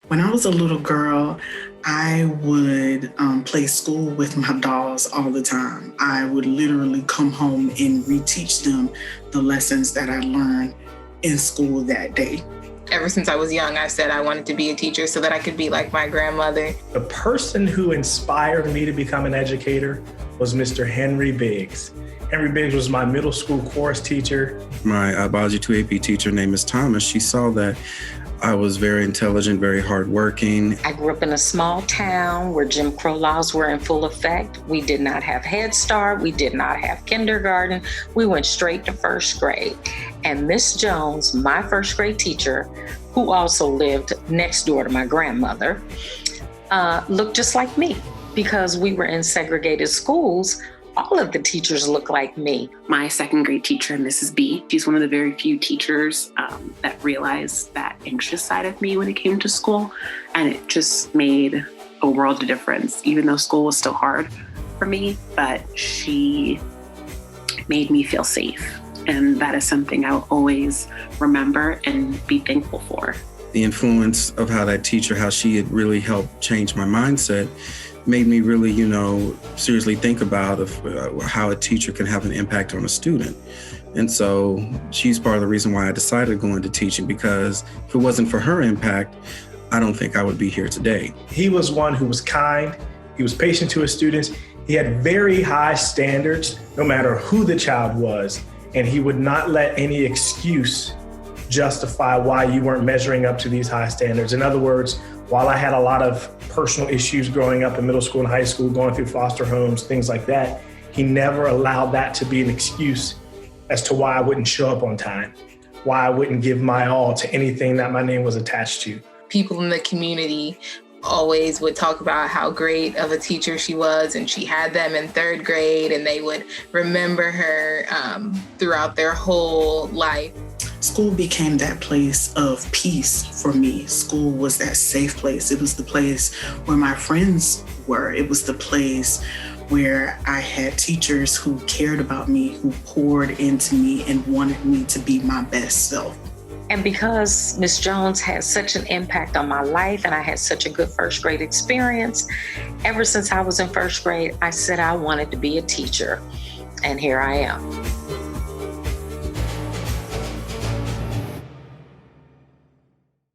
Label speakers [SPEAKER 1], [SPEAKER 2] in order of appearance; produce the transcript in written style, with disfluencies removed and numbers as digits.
[SPEAKER 1] When I was a little girl, I would play school with my dolls all the time. I would literally come home and reteach them the lessons that I learned in school that day.
[SPEAKER 2] Ever since I was young, I said I wanted to be a teacher so that I could be like my grandmother.
[SPEAKER 3] The person who inspired me to become an educator was Mr. Henry Biggs. Henry Biggs was my middle school chorus teacher.
[SPEAKER 4] My biology 2 AP teacher named Ms. Thomas, she saw that I was very intelligent, very hardworking.
[SPEAKER 5] I grew up in a small town where Jim Crow laws were in full effect. We did not have Head Start. We did not have kindergarten. We went straight to first grade. And Miss Jones, my first grade teacher, who also lived next door to my grandmother, looked just like me because we were in segregated schools. All of the teachers look like me.
[SPEAKER 6] My second grade teacher, Mrs. B, she's one of the very few teachers that realized that anxious side of me when it came to school. And it just made a world of difference, even though school was still hard for me, but she made me feel safe. And that is something I'll always remember and be thankful for.
[SPEAKER 4] The influence of how that teacher, how she had really helped change my mindset, made me really, seriously think about how a teacher can have an impact on a student. And so she's part of the reason why I decided to go into teaching, because if it wasn't for her impact, I don't think I would be here today.
[SPEAKER 3] He was one who was kind. He was patient to his students. He had very high standards, no matter who the child was. And he would not let any excuse justify why you weren't measuring up to these high standards. In other words, while I had a lot of personal issues growing up in middle school and high school, going through foster homes, things like that, he never allowed that to be an excuse as to why I wouldn't show up on time, why I wouldn't give my all to anything that my name was attached to.
[SPEAKER 2] People in the community always would talk about how great of a teacher she was, and she had them in third grade, and they would remember her throughout their whole life.
[SPEAKER 1] School became that place of peace for me. School was that safe place. It was the place where my friends were. It was the place where I had teachers who cared about me, who poured into me and wanted me to be my best self.
[SPEAKER 5] And because Miss Jones had such an impact on my life and I had such a good first grade experience, ever since I was in first grade, I said I wanted to be a teacher. And here I am.